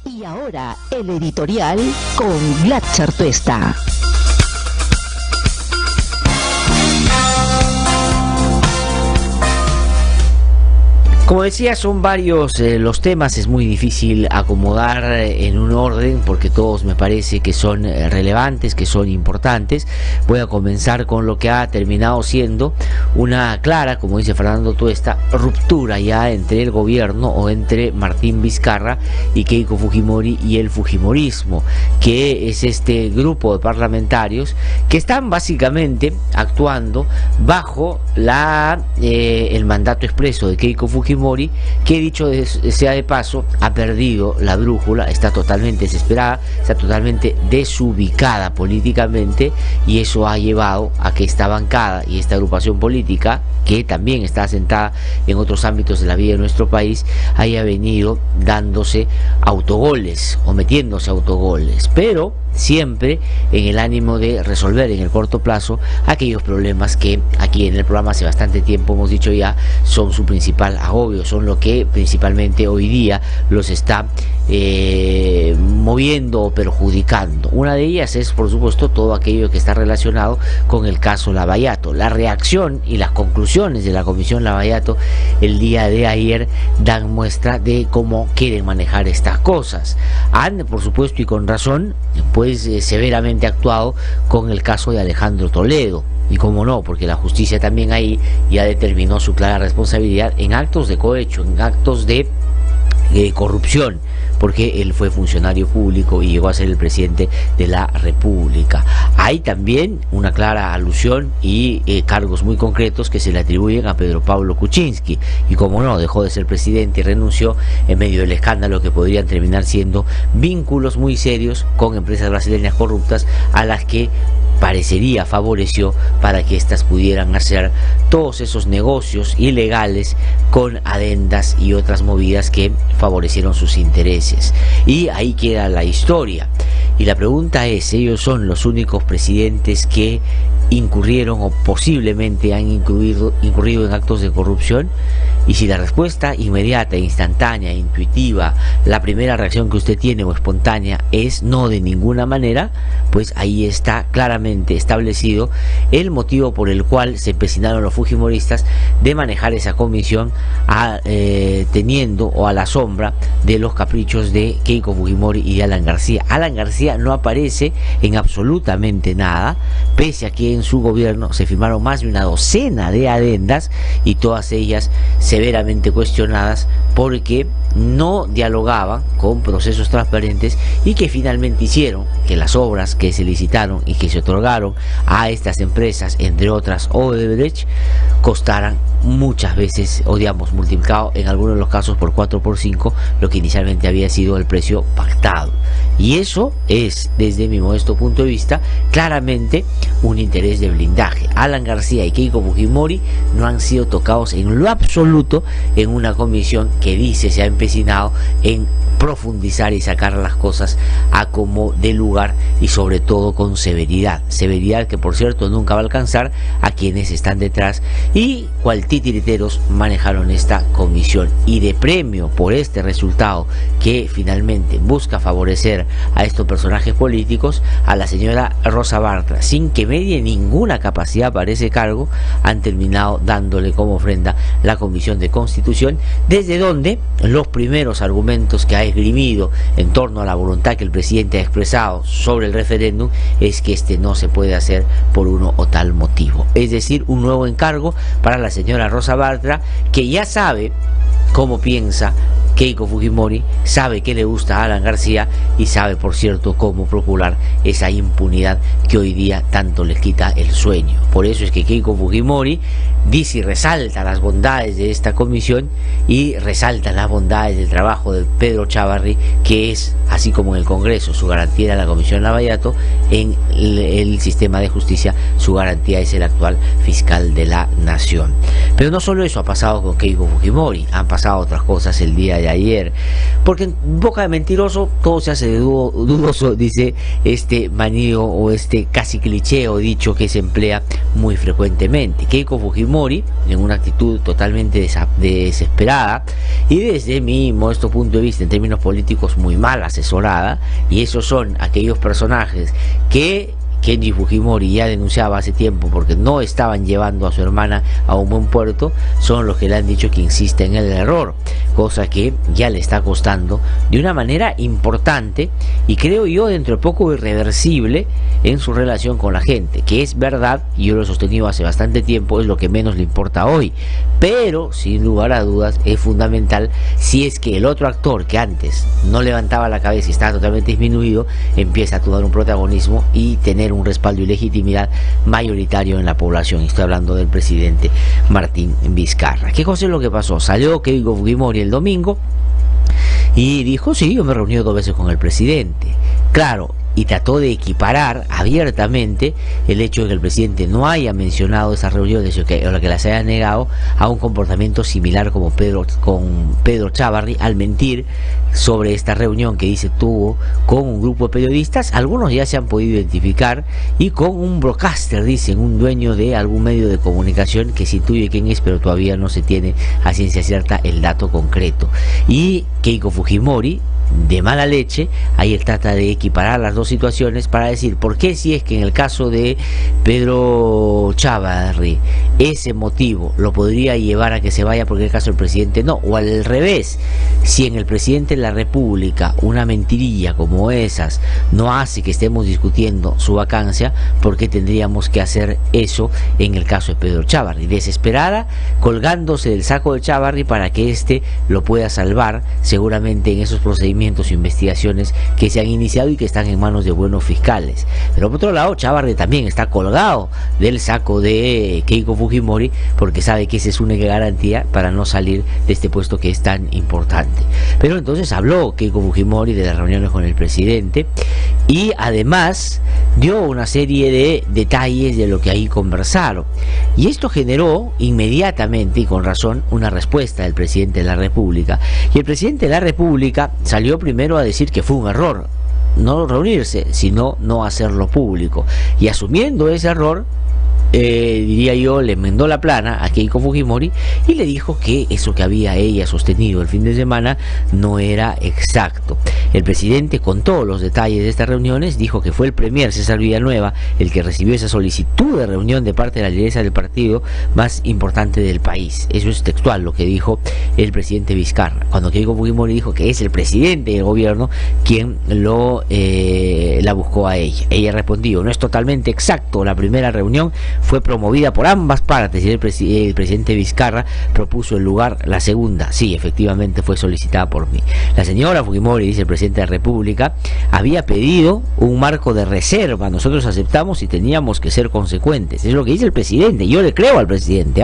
Y ahora el editorial con Glatzer Tuesta. Como decía, son varios los temas, es muy difícil acomodar en un orden porque todos me parece que son relevantes, que son importantes. Voy a comenzar con lo que ha terminado siendo una clara, como dice Fernando Tuesta, ruptura ya entre el gobierno o entre Martín Vizcarra y Keiko Fujimori y el fujimorismo, que es este grupo de parlamentarios que están básicamente actuando bajo el mandato expreso de Keiko Fujimori, que dicho sea de paso ha perdido la brújula, está totalmente desesperada, está totalmente desubicada políticamente, y eso ha llevado a que esta bancada y esta agrupación política, que también está asentada en otros ámbitos de la vida de nuestro país, haya venido dándose autogoles o metiéndose autogoles, pero siempre en el ánimo de resolver en el corto plazo aquellos problemas que aquí en el programa hace bastante tiempo hemos dicho ya son su principal agobio, son lo que principalmente hoy día los está moviendo o perjudicando. Una de ellas es, por supuesto, todo aquello que está relacionado con el caso Lavallato. La reacción y las conclusiones de la Comisión Lavallato el día de ayer dan muestra de cómo quieren manejar estas cosas. Han, por supuesto y con razón, pues severamente actuado con el caso de Alejandro Toledo. Y cómo no, porque la justicia también ahí ya determinó su clara responsabilidad en actos de cohecho, en actos de corrupción, porque él fue funcionario público y llegó a ser el presidente de la República. Hay también una clara alusión y cargos muy concretos que se le atribuyen a Pedro Pablo Kuczynski, y como no, dejó de ser presidente y renunció en medio del escándalo que podrían terminar siendo vínculos muy serios con empresas brasileñas corruptas a las que parecería favoreció para que éstas pudieran hacer todos esos negocios ilegales con adendas y otras movidas que favorecieron sus intereses. Y ahí queda la historia. Y la pregunta es, ¿ellos son los únicos presidentes que incurrieron o posiblemente han incurrido en actos de corrupción? Y si la respuesta inmediata, instantánea, intuitiva, la primera reacción que usted tiene o espontánea es no, de ninguna manera, pues ahí está claramente establecido el motivo por el cual se empecinaron los fujimoristas de manejar esa comisión teniendo o a la sombra de los caprichos de Keiko Fujimori y de Alan García. Alan García no aparece en absolutamente nada, pese a que en su gobierno se firmaron más de una docena de adendas y todas ellas severamente cuestionadas porque no dialogaban con procesos transparentes y que finalmente hicieron que las obras que se licitaron y que se otorgaron a estas empresas, entre otras Odebrecht, costaran muchas veces, o digamos multiplicado en algunos de los casos por 4 por 5 lo que inicialmente había sido el precio pactado. Y eso es, desde mi modesto punto de vista, claramente un interés de blindaje. Alan García y Keiko Fujimori no han sido tocados en lo absoluto en una comisión que dice se ha empecinado en profundizar y sacar las cosas a como de lugar, y sobre todo con severidad que por cierto nunca va a alcanzar a quienes están detrás y cual titiriteros manejaron esta comisión. Y de premio por este resultado que finalmente busca favorecer a estos personajes políticos, a la señora Rosa Bartra, sin que medie ninguna capacidad para ese cargo, han terminado dándole como ofrenda la Comisión de Constitución, desde donde los primeros argumentos que ha esgrimido en torno a la voluntad que el presidente ha expresado sobre el referéndum es que este no se puede hacer por uno o tal motivo. Es decir, un nuevo encargo para la señora Rosa Bartra, que ya sabe cómo piensa Keiko Fujimori, sabe que le gusta a Alan García y sabe, por cierto, cómo procurar esa impunidad que hoy día tanto les quita el sueño. Por eso es que Keiko Fujimori dice y resalta las bondades de esta comisión y resalta las bondades del trabajo de Pedro Chávarri, que es, así como en el Congreso su garantía era la Comisión Lavallato, en el sistema de justicia su garantía es el actual fiscal de la Nación. Pero no solo eso ha pasado con Keiko Fujimori, han pasado otras cosas el día de de ayer. Porque en boca de mentiroso todo se hace dudoso, dice este manido o este casi cliché o dicho que se emplea muy frecuentemente. Keiko Fujimori, en una actitud totalmente desesperada y desde mi modesto punto de vista en términos políticos muy mal asesorada, y esos son aquellos personajes que Kenji Fujimori ya denunciaba hace tiempo porque no estaban llevando a su hermana a un buen puerto, son los que le han dicho que insiste en el error, cosa que ya le está costando de una manera importante y creo yo dentro de poco irreversible en su relación con la gente, que es verdad, y yo lo he sostenido hace bastante tiempo, es lo que menos le importa hoy, pero sin lugar a dudas es fundamental si es que el otro actor que antes no levantaba la cabeza y estaba totalmente disminuido, empieza a tomar un protagonismo y tener un respaldo y legitimidad mayoritario en la población. Estoy hablando del presidente Martín Vizcarra. ¿Qué cosa es lo que pasó? Salió Keiko Fujimori el domingo y dijo, sí, yo me he reunido 2 veces con el presidente. Claro, y trató de equiparar abiertamente el hecho de que el presidente no haya mencionado esas reuniones o que las haya negado a un comportamiento similar como con Pedro Chávarri al mentir sobre esta reunión que dice tuvo con un grupo de periodistas, algunos ya se han podido identificar, y con un broadcaster, dicen, un dueño de algún medio de comunicación que se intuye quién es, pero todavía no se tiene a ciencia cierta el dato concreto. Y Keiko Fujimori, de mala leche, ahí él trata de equiparar las dos situaciones para decir por qué, si es que en el caso de Pedro Chávarri ese motivo lo podría llevar a que se vaya porque en el caso del presidente no, o al revés, si en el presidente de la República una mentirilla como esas no hace que estemos discutiendo su vacancia, ¿por qué tendríamos que hacer eso en el caso de Pedro Chávarri? Desesperada, colgándose del saco de Chávarri para que éste lo pueda salvar, seguramente en esos procedimientos e investigaciones que se han iniciado y que están en manos de buenos fiscales. Pero por otro lado, Chávarri también está colgado del saco de Keiko Fujimori porque sabe que esa es una garantía para no salir de este puesto que es tan importante. Pero entonces habló Keiko Fujimori de las reuniones con el presidente y además dio una serie de detalles de lo que ahí conversaron, y esto generó inmediatamente y con razón una respuesta del presidente de la República, y el presidente de la República salió primero a decir que fue un error no reunirse, sino no hacerlo público, y asumiendo ese error, diría yo, le enmendó la plana a Keiko Fujimori y le dijo que eso que había ella sostenido el fin de semana no era exacto. El presidente contó los detalles de estas reuniones, dijo que fue el premier César Villanueva el que recibió esa solicitud de reunión de parte de la lideresa del partido más importante del país. Eso es textual lo que dijo el presidente Vizcarra, cuando Keiko Fujimori dijo que es el presidente del gobierno quien la buscó a ella. Ella respondió, no es totalmente exacto, la primera reunión fue promovida por ambas partes y el presidente Vizcarra propuso el lugar, la segunda, sí, efectivamente fue solicitada por mí. La señora Fujimori, dice el presidente de la República, había pedido un marco de reserva, nosotros aceptamos y teníamos que ser consecuentes. Es lo que dice el presidente, yo le creo al presidente,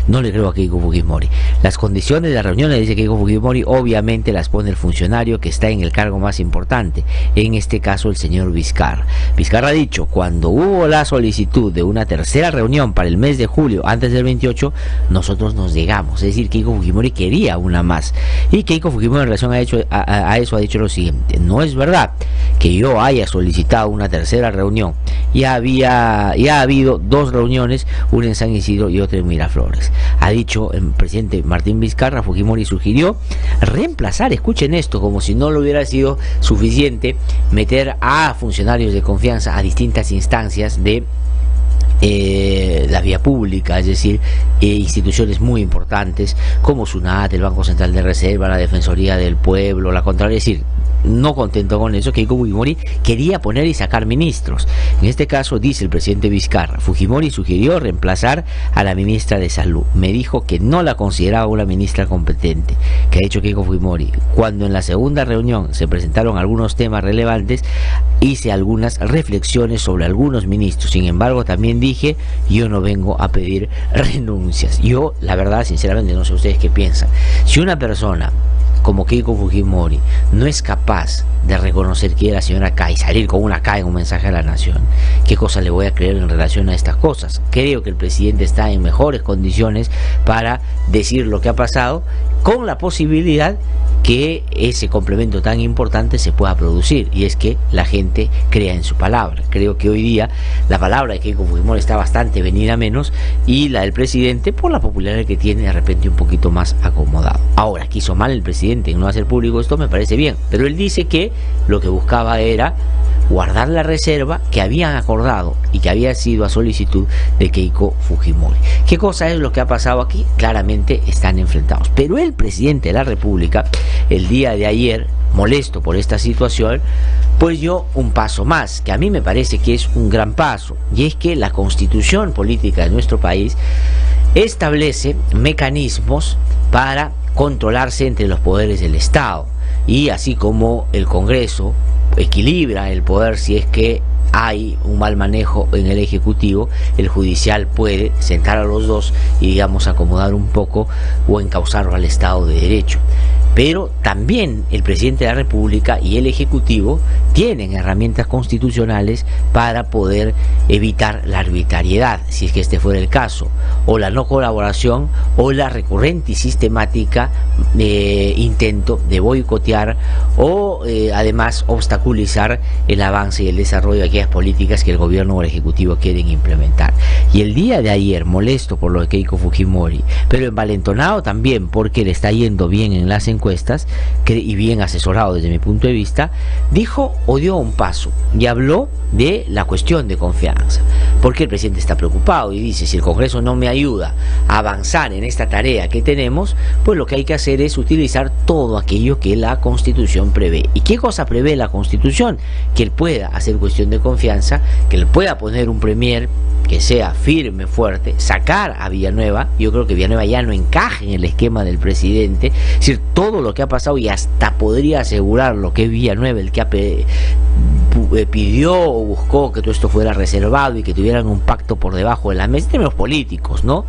no le creo a Keiko Fujimori. Las condiciones de la reunión, le dice Keiko Fujimori, obviamente las pone el funcionario que está en el cargo más importante, en este caso el señor Vizcarra. Vizcarra ha dicho, cuando hubo la solicitud de una tercera reunión para el mes de julio, antes del 28, nosotros nos llegamos, es decir, Keiko Fujimori quería una más, y Keiko Fujimori en relación a eso ha dicho lo siguiente, no es verdad que yo haya solicitado una tercera reunión, ya ha habido 2 reuniones, una en San Isidro y otra en Miraflores. Ha dicho el presidente Martín Vizcarra, Fujimori sugirió reemplazar, escuchen esto, como si no lo hubiera sido suficiente meter a funcionarios de confianza a distintas instancias de la vía pública, es decir, instituciones muy importantes como SUNAT, el Banco Central de Reserva, la Defensoría del Pueblo, la Contraloría, es decir, no contento con eso, Keiko Fujimori quería poner y sacar ministros. En este caso, dice el presidente Vizcarra, Fujimori sugirió reemplazar a la ministra de Salud. Me dijo que no la consideraba una ministra competente. Que ha dicho Keiko Fujimori, cuando en la segunda reunión se presentaron algunos temas relevantes, hice algunas reflexiones sobre algunos ministros. Sin embargo, también dije, yo no vengo a pedir renuncias. Yo, la verdad, sinceramente, no sé ustedes qué piensan. Si una persona como Keiko Fujimori no es capaz de reconocer que es la señora K y salir con una K en un mensaje a la nación, ¿qué cosa le voy a creer en relación a estas cosas? Creo que el presidente está en mejores condiciones para decir lo que ha pasado, con la posibilidad que ese complemento tan importante se pueda producir, y es que la gente crea en su palabra. Creo que hoy día la palabra de Keiko Fujimori está bastante venida menos, y la del presidente, por la popularidad que tiene, de repente un poquito más acomodado. Ahora, que hizo mal el presidente en no hacer público esto, me parece bien, pero él dice que lo que buscaba era guardar la reserva que habían acordado y que había sido a solicitud de Keiko Fujimori. ¿Qué cosa es lo que ha pasado aquí? Claramente están enfrentados, pero el presidente de la República el día de ayer, molesto por esta situación, pues dio un paso más, que a mí me parece que es un gran paso, y es que la constitución política de nuestro país establece mecanismos para controlarse entre los poderes del Estado, y así como el Congreso equilibra el poder si es que hay un mal manejo en el Ejecutivo, el Judicial puede sentar a los dos y, digamos, acomodar un poco o encauzarlo al Estado de Derecho. Pero también el presidente de la República y el Ejecutivo tienen herramientas constitucionales para poder evitar la arbitrariedad, si es que este fuera el caso, o la no colaboración, o la recurrente y sistemática intento de boicotear o además obstaculizar el avance y el desarrollo de aquellas políticas que el gobierno o el Ejecutivo quieren implementar. Y el día de ayer, molesto por lo de Keiko Fujimori, pero envalentonado también porque le está yendo bien en las encuestas y bien asesorado desde mi punto de vista, dijo o dio un paso y habló de la cuestión de confianza, porque el presidente está preocupado y dice: si el Congreso no me ayuda a avanzar en esta tarea que tenemos, pues lo que hay que hacer es utilizar todo aquello que la Constitución prevé. ¿Y qué cosa prevé la Constitución? Que él pueda hacer cuestión de confianza, que él pueda poner un premier que sea firme, fuerte, sacar a Villanueva. Yo creo que Villanueva ya no encaja en el esquema del presidente, es decir, todo lo que ha pasado, y hasta podría asegurar lo que es Villanueva el que pidió o buscó que todo esto fuera reservado y que tuvieran un pacto por debajo de la mesa, en términos políticos, ¿no?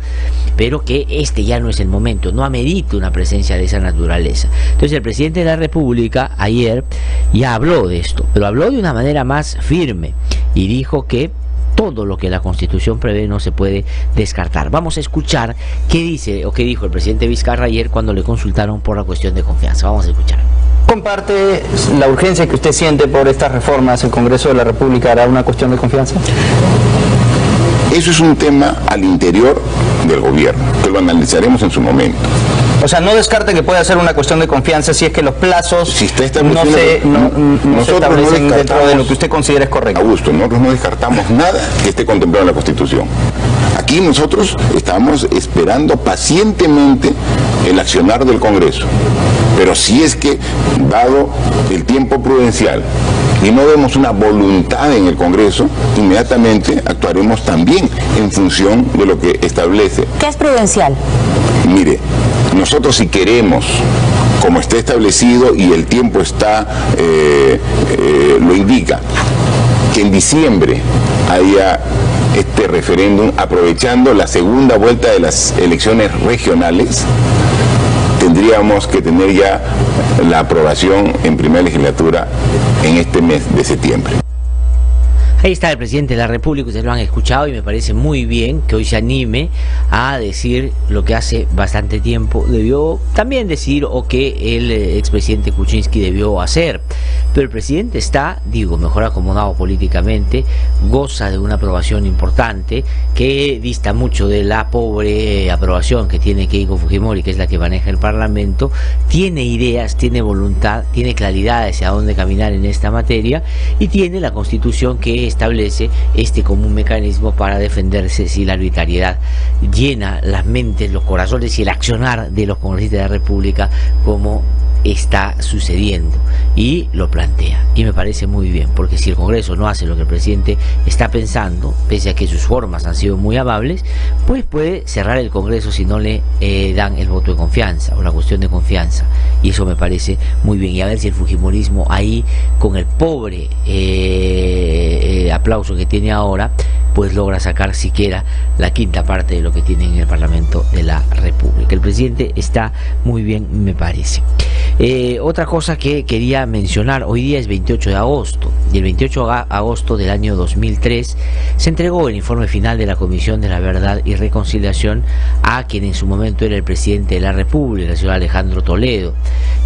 Pero que este ya no es el momento, no amerita una presencia de esa naturaleza. Entonces el presidente de la República ayer ya habló de esto, pero habló de una manera más firme y dijo que todo lo que la Constitución prevé no se puede descartar. Vamos a escuchar qué dice o qué dijo el presidente Vizcarra ayer cuando le consultaron por la cuestión de confianza. Vamos a escuchar. ¿Comparte la urgencia que usted siente por estas reformas? ¿El Congreso de la República hará una cuestión de confianza? Eso es un tema al interior del gobierno, que lo analizaremos en su momento. O sea, no descarte que pueda ser una cuestión de confianza si es que los plazos si no se establecen dentro de lo que usted considera es correcto. Augusto, nosotros no descartamos nada que esté contemplado en la Constitución. Aquí nosotros estamos esperando pacientemente el accionar del Congreso. Pero si es que, dado el tiempo prudencial, y no vemos una voluntad en el Congreso, inmediatamente actuaremos también en función de lo que establece. ¿Qué es prudencial? Mire, nosotros si queremos, como está establecido y el tiempo está, lo indica, que en diciembre haya este referéndum aprovechando la segunda vuelta de las elecciones regionales, tendríamos que tener ya la aprobación en primera legislatura en este mes de septiembre. Ahí está el presidente de la República, ustedes lo han escuchado y me parece muy bien que hoy se anime a decir lo que hace bastante tiempo debió también decir o que el expresidente Kuczynski debió hacer. Pero el presidente está, digo, mejor acomodado políticamente, goza de una aprobación importante que dista mucho de la pobre aprobación que tiene Keiko Fujimori, que es la que maneja el Parlamento. Tiene ideas, tiene voluntad, tiene claridad hacia dónde caminar en esta materia y tiene la Constitución que establece como un mecanismo para defenderse si la arbitrariedad llena las mentes, los corazones y el accionar de los congresistas de la República, como está sucediendo, y lo plantea, y me parece muy bien, porque si el Congreso no hace lo que el presidente está pensando, pese a que sus formas han sido muy amables, pues puede cerrar el Congreso si no le dan el voto de confianza o la cuestión de confianza, y eso me parece muy bien. Y a ver si el fujimorismo ahí, con el pobre aplauso que tiene ahora, pues logra sacar siquiera la quinta parte de lo que tiene en el Parlamento de la República. El presidente está muy bien, me parece. Otra cosa que quería mencionar, hoy día es 28 de agosto, y el 28 de agosto del año 2003 se entregó el informe final de la Comisión de la Verdad y Reconciliación a quien en su momento era el presidente de la República, el señor Alejandro Toledo.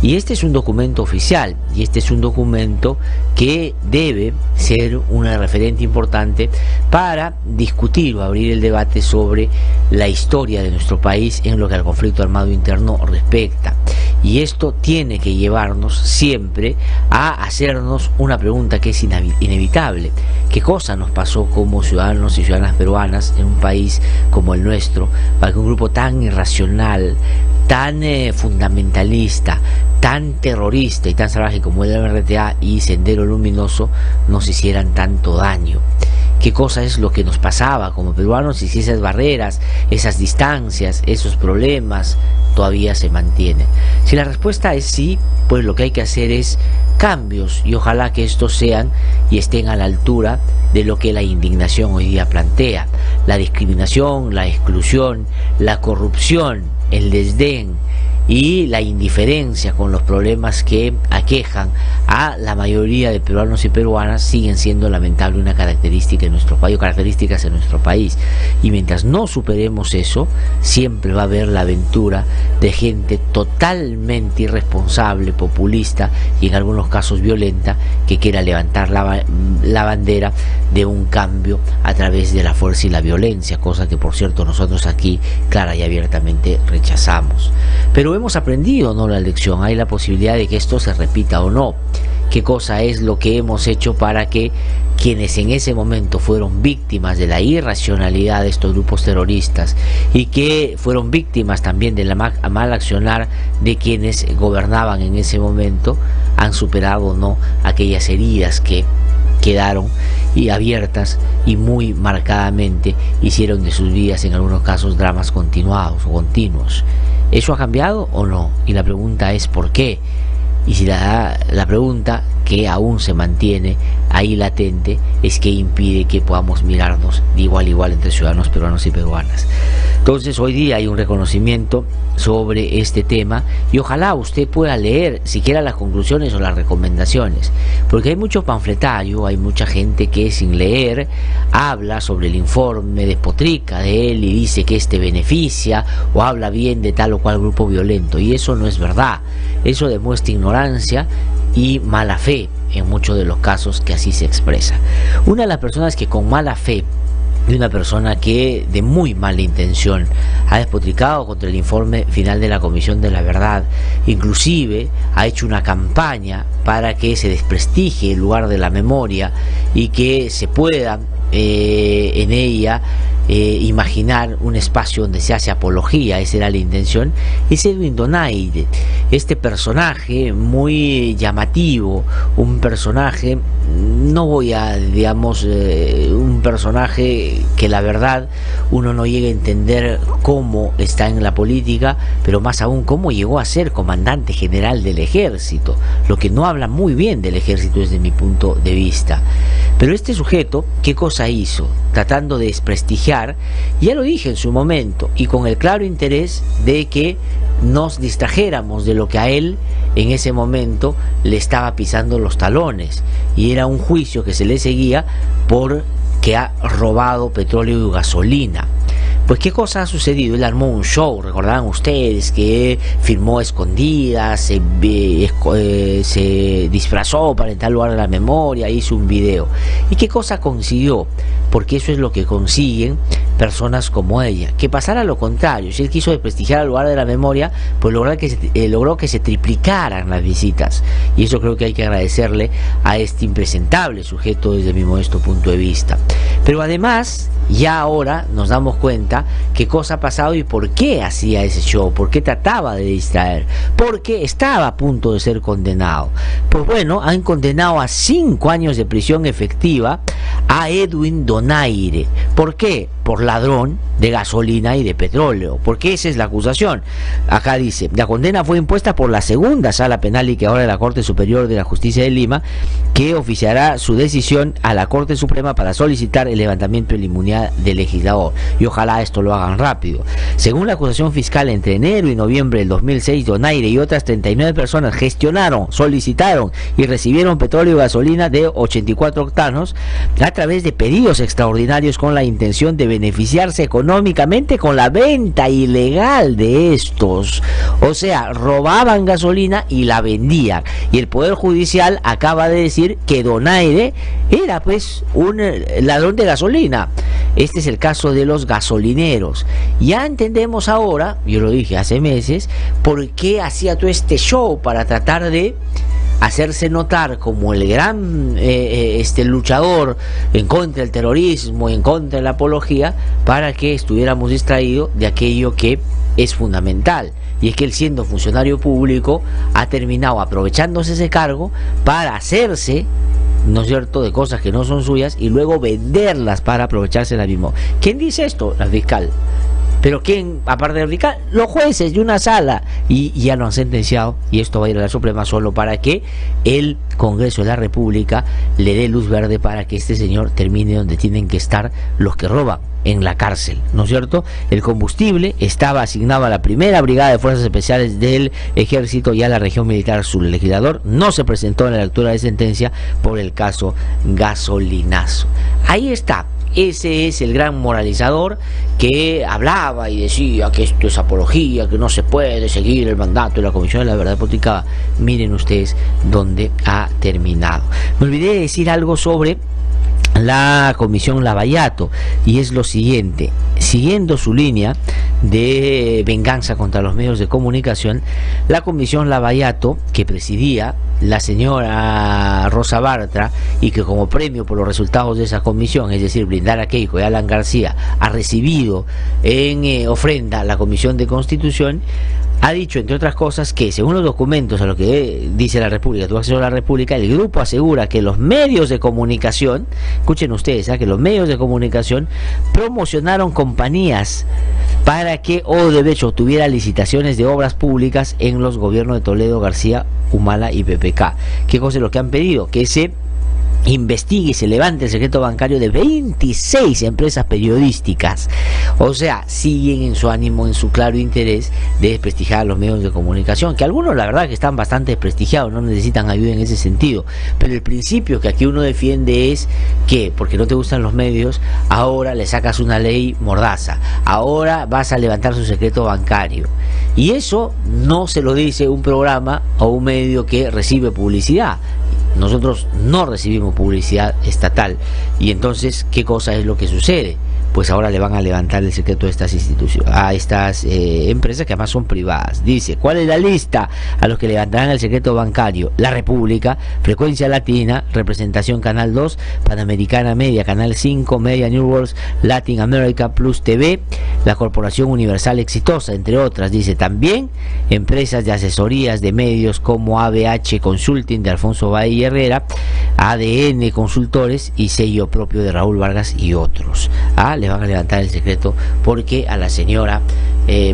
Y este es un documento oficial, y este es un documento que debe ser una referente importante para discutir o abrir el debate sobre la historia de nuestro país en lo que al conflicto armado interno respecta. Y esto tiene que llevarnos siempre a hacernos una pregunta que es inevitable. ¿Qué cosa nos pasó como ciudadanos y ciudadanas peruanas en un país como el nuestro para que un grupo tan irracional, tan fundamentalista, tan terrorista y tan salvaje como el MRTA y Sendero Luminoso nos hicieran tanto daño? ¿Qué cosa es lo que nos pasaba como peruanos y si esas barreras, esas distancias, esos problemas todavía se mantienen? Si la respuesta es sí, pues lo que hay que hacer es cambios, y ojalá que estos sean y estén a la altura de lo que la indignación hoy día plantea. La discriminación, la exclusión, la corrupción, el desdén y la indiferencia con los problemas que aquejan a la mayoría de peruanos y peruanas siguen siendo lamentable una característica de nuestro país, o características en nuestro país. Y mientras no superemos eso, siempre va a haber la aventura de gente totalmente irresponsable, populista y en algunos casos violenta, que quiera levantar la bandera de un cambio a través de la fuerza y la violencia, cosa que por cierto nosotros aquí clara y abiertamente rechazamos. Pero hemos aprendido, ¿no?, la lección. Hay la posibilidad de que esto se repita o no. ¿Qué cosa es lo que hemos hecho para que quienes en ese momento fueron víctimas de la irracionalidad de estos grupos terroristas y que fueron víctimas también de la mal accionar de quienes gobernaban en ese momento, han superado o no aquellas heridas que quedaron y abiertas y muy marcadamente hicieron de sus vidas en algunos casos dramas continuados o continuos? ¿Eso ha cambiado o no? Y la pregunta es ¿por qué? Y si la pregunta que aún se mantiene ahí latente es qué impide que podamos mirarnos de igual a igual entre ciudadanos peruanos y peruanas. Entonces hoy día hay un reconocimiento sobre este tema y ojalá usted pueda leer siquiera las conclusiones o las recomendaciones, porque hay mucho panfletario, hay mucha gente que sin leer habla sobre el informe, despotrica de él y dice que este beneficia o habla bien de tal o cual grupo violento, y eso no es verdad. Eso demuestra ignorancia y mala fe en muchos de los casos que así se expresa. Una de las personas que con mala fe de una persona que de muy mala intención ha despotricado contra el informe final de la Comisión de la Verdad, inclusive ha hecho una campaña para que se desprestigie el lugar de la memoria y que se pueda en ella imaginar un espacio donde se hace apología. Esa era la intención. Es Edwin Donaire, este personaje muy llamativo, un personaje, no voy a, digamos, un personaje que la verdad uno no llega a entender cómo está en la política, pero más aún cómo llegó a ser comandante general del ejército, lo que no habla muy bien del ejército desde mi punto de vista. Pero este sujeto, ¿qué cosa hizo? Tratando de desprestigiar, ya lo dije en su momento, y con el claro interés de que nos distrajéramos de lo que a él en ese momento le estaba pisando los talones, y era un juicio que se le seguía por que ha robado petróleo y gasolina. Pues qué cosa ha sucedido. Él armó un show, recordarán ustedes que firmó escondidas, se disfrazó para en tal lugar de la memoria, hizo un video. ¿Y qué cosa consiguió? Porque eso es lo que consiguen personas como ella, que pasara lo contrario. Si él quiso desprestigiar al lugar de la memoria, pues logró que se triplicaran las visitas, y eso creo que hay que agradecerle a este impresentable sujeto desde mi modesto punto de vista. Pero además, ya ahora nos damos cuenta qué cosa ha pasado y por qué hacía ese show, por qué trataba de distraer, porque estaba a punto de ser condenado. Pues bueno, han condenado a 5 años de prisión efectiva a Edwin Donaire. ¿Por qué? Por ladrón de gasolina y de petróleo, porque esa es la acusación. Acá dice, la condena fue impuesta por la segunda sala penal y que ahora de la Corte Superior de la Justicia de Lima, que oficiará su decisión a la Corte Suprema para solicitar el levantamiento de la inmunidad del legislador, y ojalá esto lo hagan rápido. Según la acusación fiscal, entre enero y noviembre del 2006, Donaire y otras 39 personas gestionaron, solicitaron y recibieron petróleo y gasolina de 84 octanos a través de pedidos extraordinarios con la intención de beneficiarse económicamente con la venta ilegal de estos. O sea, robaban gasolina y la vendían. Y el Poder Judicial acaba de decir que Donaire era pues un ladrón de gasolina. Este es el caso de los gasolineros. Ya entendemos ahora, yo lo dije hace meses, por qué hacía todo este show para tratar de hacerse notar como el gran luchador en contra del terrorismo, en contra de la apología, para que estuviéramos distraídos de aquello que es fundamental. Y es que él, siendo funcionario público, ha terminado aprovechándose ese cargo para hacerse, ¿no es cierto?, de cosas que no son suyas y luego venderlas para aprovecharse la misma. ¿Quién dice esto? La fiscal. Pero ¿quién, aparte del fiscal? Los jueces de una sala, y ya lo han sentenciado, y esto va a ir a la Suprema solo para que el Congreso de la República le dé luz verde para que este señor termine donde tienen que estar los que roban, en la cárcel, ¿no es cierto? El combustible estaba asignado a la primera brigada de fuerzas especiales del ejército y a la región militar sur. El legislador no se presentó en la lectura de sentencia por el caso gasolinazo. Ahí está. Ese es el gran moralizador que hablaba y decía que esto es apología, que no se puede seguir el mandato de la Comisión de la Verdad Pública. Miren ustedes dónde ha terminado. Me olvidé de decir algo sobre la Comisión Lavallato, y es lo siguiente: siguiendo su línea de venganza contra los medios de comunicación, la Comisión Lavallato, que presidía la señora Rosa Bartra, y que como premio por los resultados de esa comisión, es decir, blindar a Keiko y Alan García, ha recibido en ofrenda la Comisión de Constitución, ha dicho, entre otras cosas, que según los documentos a lo que dice la República, tuvo acceso a la República, el grupo asegura que los medios de comunicación, escuchen ustedes, que los medios de comunicación promocionaron compañías para que Odebrecht obtuviera licitaciones de obras públicas en los gobiernos de Toledo, García, Humala y PPK. ¿Qué cosa es lo que han pedido? Que se investigue y se levante el secreto bancario de 26 empresas periodísticas. O sea, siguen en su ánimo, en su claro interés de desprestigiar a los medios de comunicación, que algunos la verdad que están bastante desprestigiados, no necesitan ayuda en ese sentido, pero el principio que aquí uno defiende es que, porque no te gustan los medios, ahora le sacas una ley mordaza, ahora vas a levantar su secreto bancario, y eso no se lo dice un programa o un medio que recibe publicidad. Nosotros no recibimos publicidad estatal, y entonces, ¿qué cosa es lo que sucede? Pues ahora le van a levantar el secreto a estas instituciones, a estas empresas que además son privadas. Dice, ¿cuál es la lista a los que levantarán el secreto bancario? La República, Frecuencia Latina, Representación Canal 2, Panamericana Media, Canal 5, Media Networks, Latin America Plus TV, la Corporación Universal Exitosa, entre otras. Dice también empresas de asesorías de medios como ABH Consulting de Alfonso Valle y Herrera, ADN Consultores y sello propio de Raúl Vargas y otros. Le van a levantar el secreto porque a la señora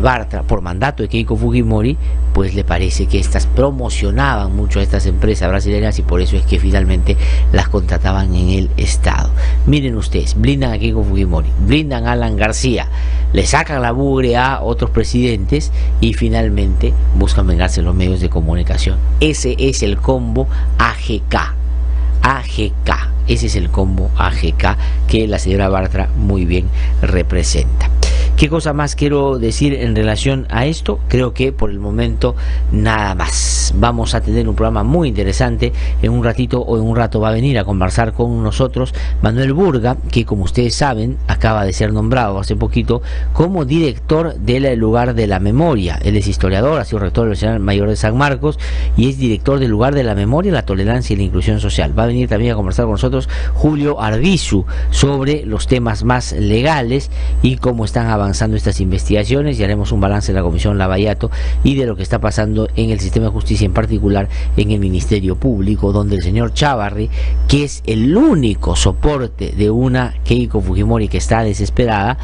Bartra, por mandato de Keiko Fujimori, pues le parece que estas promocionaban mucho a estas empresas brasileñas, y por eso es que finalmente las contrataban en el Estado. Miren ustedes, blindan a Keiko Fujimori, blindan a Alan García, le sacan la mugre a otros presidentes y finalmente buscan vengarse los medios de comunicación. Ese es el combo AGK. Ese es el combo AGK que la señora Bartra muy bien representa. ¿Qué cosa más quiero decir en relación a esto? Creo que por el momento nada más. Vamos a tener un programa muy interesante. En un ratito va a venir a conversar con nosotros Manuel Burga, que como ustedes saben acaba de ser nombrado hace poquito como director del Lugar de la Memoria. Él es historiador, ha sido rector de la Universidad Mayor de San Marcos y es director del Lugar de la Memoria, la Tolerancia y la Inclusión Social. Va a venir también a conversar con nosotros Julio Arbizu sobre los temas más legales y cómo están avanzando avanzando estas investigaciones y haremos un balance de la Comisión Lavallato y de lo que está pasando en el sistema de justicia, en particular en el Ministerio Público, donde el señor Chávarri, que es el único soporte de una Keiko Fujimori que está desesperada,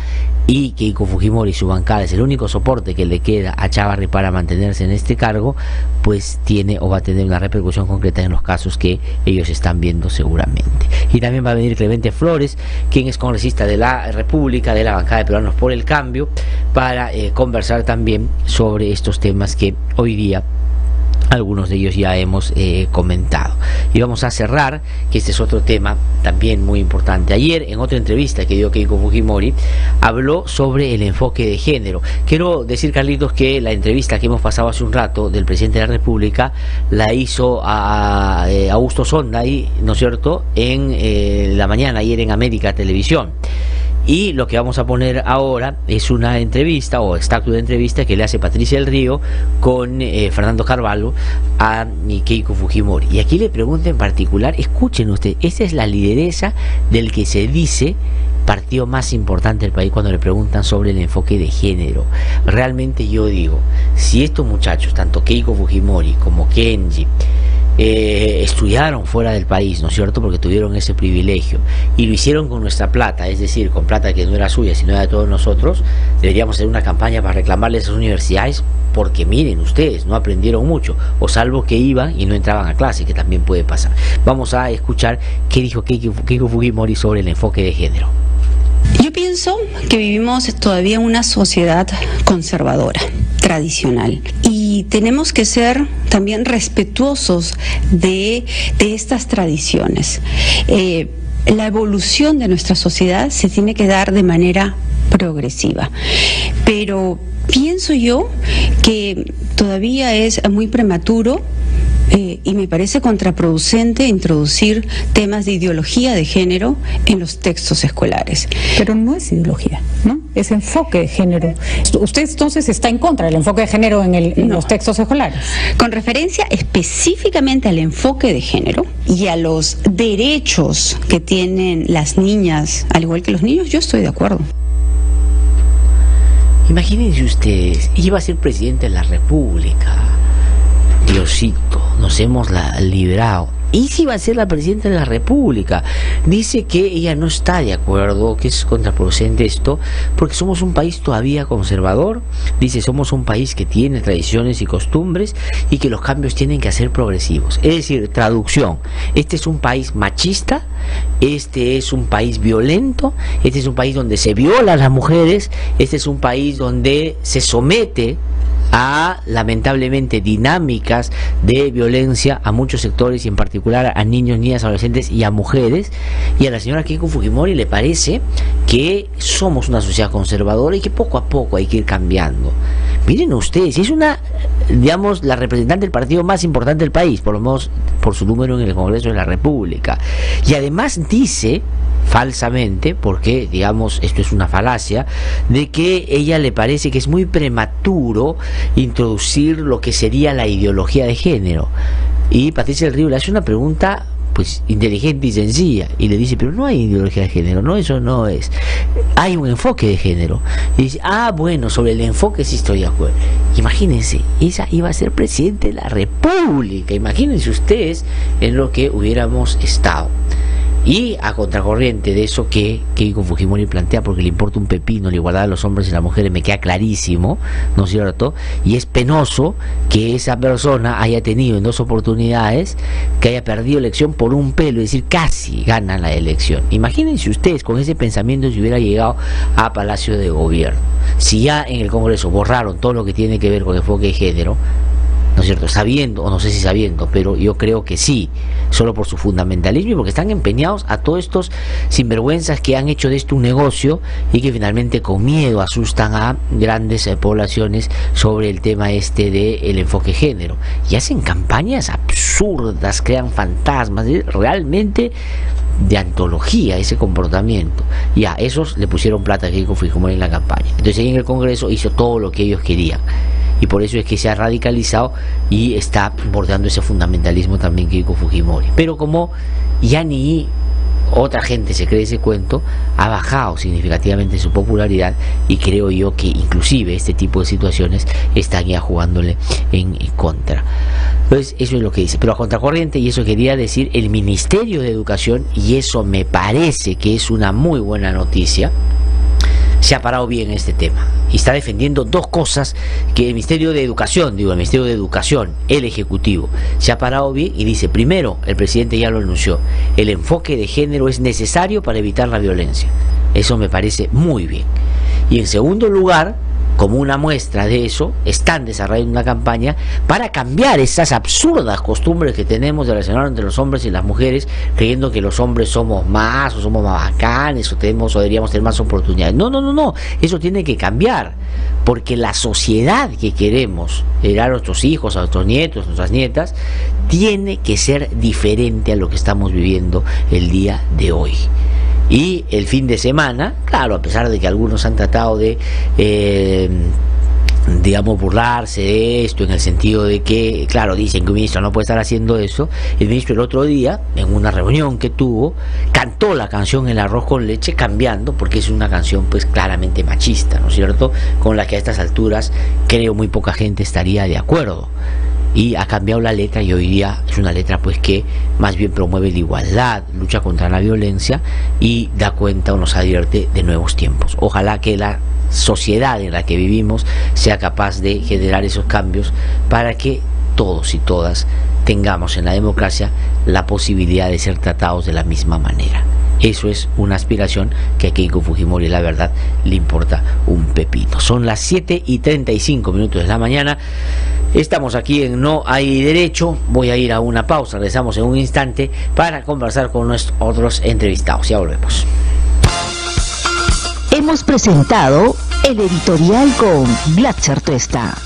y Keiko Fujimori y su bancada es el único soporte que le queda a Chávarri para mantenerse en este cargo, pues tiene o va a tener una repercusión concreta en los casos que ellos están viendo seguramente. Y también va a venir Clemente Flores, quien es congresista de la República, de la bancada de Peruanos por el Cambio, para conversar también sobre estos temas que hoy día algunos de ellos ya hemos comentado. Y vamos a cerrar, que este es otro tema también muy importante. Ayer, en otra entrevista que dio Keiko Fujimori, habló sobre el enfoque de género. Quiero decir, Carlitos, que la entrevista que hemos pasado hace un rato del presidente de la República la hizo a Augusto Sonda, ¿no es cierto?, en la mañana, ayer en América Televisión. Y lo que vamos a poner ahora es una entrevista o extracto de entrevista que le hace Patricia del Río con Fernando Carvalho a Keiko Fujimori. Y aquí le pregunta en particular, escuchen ustedes, esa es la lideresa del que se dice partido más importante del país, cuando le preguntan sobre el enfoque de género. Realmente yo digo, si estos muchachos, tanto Keiko Fujimori como Kenji, estudiaron fuera del país, ¿no es cierto?, porque tuvieron ese privilegio y lo hicieron con nuestra plata, es decir, con plata que no era suya sino de todos nosotros, deberíamos hacer una campaña para reclamarles a esas universidades, porque miren ustedes, no aprendieron mucho, o salvo que iban y no entraban a clase, que también puede pasar. Vamos a escuchar qué dijo Keiko Fujimori sobre el enfoque de género. Yo pienso que vivimos todavía en una sociedad conservadora, tradicional, y tenemos que ser también respetuosos de estas tradiciones. La evolución de nuestra sociedad se tiene que dar de manera progresiva, pero pienso yo que todavía es muy prematuro y me parece contraproducente introducir temas de ideología de género en los textos escolares. Pero no es ideología, ¿no? Es enfoque de género. ¿Usted entonces está en contra del enfoque de género en los textos escolares? Con referencia específicamente al enfoque de género y a los derechos que tienen las niñas, al igual que los niños, yo estoy de acuerdo. Imagínense ustedes, iba a ser presidente de la República. Diosito, nos hemos librado. Y si va a ser la presidenta de la República, dice que ella no está de acuerdo, que es contraproducente esto, porque somos un país todavía conservador. Dice, somos un país que tiene tradiciones y costumbres y que los cambios tienen que ser progresivos. Es decir, traducción, este es un país machista, este es un país violento, este es un país donde se viola a las mujeres, este es un país donde se somete a, lamentablemente, dinámicas de violencia a muchos sectores y en particular a niños, niñas, adolescentes y a mujeres. Y a la señora Keiko Fujimori le parece que somos una sociedad conservadora y que poco a poco hay que ir cambiando. Miren ustedes, es una, digamos, la representante del partido más importante del país, por lo menos por su número en el Congreso de la República, y además dice falsamente, porque digamos esto es una falacia, de que ella le parece que es muy prematuro introducir lo que sería la ideología de género. Y Patricia del Río le hace una pregunta pues inteligente y sencilla y le dice, pero no hay ideología de género, no, eso no es, hay un enfoque de género. Y dice, bueno, sobre el enfoque sí estoy de acuerdo. Imagínense, esa iba a ser presidente de la República, imagínense ustedes en lo que hubiéramos estado. Y a contracorriente de eso que Keiko Fujimori plantea, porque le importa un pepino la igualdad de los hombres y las mujeres, me queda clarísimo, ¿no es cierto? Y es penoso que esa persona haya tenido en 2 oportunidades, que haya perdido elección por un pelo, es decir, casi gana la elección. Imagínense ustedes con ese pensamiento si hubiera llegado a Palacio de Gobierno. Si ya en el Congreso borraron todo lo que tiene que ver con el enfoque de género, ¿no es cierto? Sabiendo, o no sé si sabiendo, pero yo creo que sí, solo por su fundamentalismo y porque están empeñados a todos estos sinvergüenzas que han hecho de esto un negocio y que finalmente con miedo asustan a grandes poblaciones sobre el tema este del enfoque género. Y hacen campañas absurdas, crean fantasmas, realmente de antología ese comportamiento. Ya, esos le pusieron plata a Keiko Fujimori en la campaña. Entonces ahí en el Congreso hizo todo lo que ellos querían. Y por eso es que se ha radicalizado y está bordeando ese fundamentalismo también Keiko Fujimori. Pero como ya ni otra gente se cree ese cuento, ha bajado significativamente su popularidad, y creo yo que inclusive este tipo de situaciones están ya jugándole en contra. Entonces eso es lo que dice, pero a contracorriente, y eso quería decir, el Ministerio de Educación, y eso me parece que es una muy buena noticia, se ha parado bien en este tema y está defendiendo dos cosas que el Ministerio de Educación, el Ministerio de Educación, el Ejecutivo, se ha parado bien y dice: primero, el presidente ya lo anunció, el enfoque de género es necesario para evitar la violencia. Eso me parece muy bien. Y en segundo lugar, como una muestra de eso, están desarrollando una campaña para cambiar esas absurdas costumbres que tenemos de relacionar entre los hombres y las mujeres, creyendo que los hombres somos más, o somos más bacanes, o deberíamos tener más oportunidades. No, eso tiene que cambiar, porque la sociedad que queremos heredar a nuestros hijos, a nuestros nietos, a nuestras nietas, tiene que ser diferente a lo que estamos viviendo el día de hoy. Y el fin de semana, claro, a pesar de que algunos han tratado de, digamos, burlarse de esto, en el sentido de que, claro, dicen que un ministro no puede estar haciendo eso, el ministro el otro día, en una reunión que tuvo, cantó la canción El arroz con leche, cambiando, porque es una canción pues claramente machista, ¿no es cierto?, con la que a estas alturas creo muy poca gente estaría de acuerdo. Y ha cambiado la letra, y hoy día es una letra pues que más bien promueve la igualdad, lucha contra la violencia y da cuenta o nos advierte de nuevos tiempos. Ojalá que la sociedad en la que vivimos sea capaz de generar esos cambios para que todos y todas tengamos en la democracia la posibilidad de ser tratados de la misma manera. Eso es una aspiración que a Keiko Fujimori, la verdad, le importa un pepino. Son las 7:35 de la mañana. Estamos aquí en No Hay Derecho. Voy a ir a una pausa. Regresamos en un instante para conversar con nuestros otros entrevistados. Ya volvemos. Hemos presentado el editorial con Glatzer Tuesta.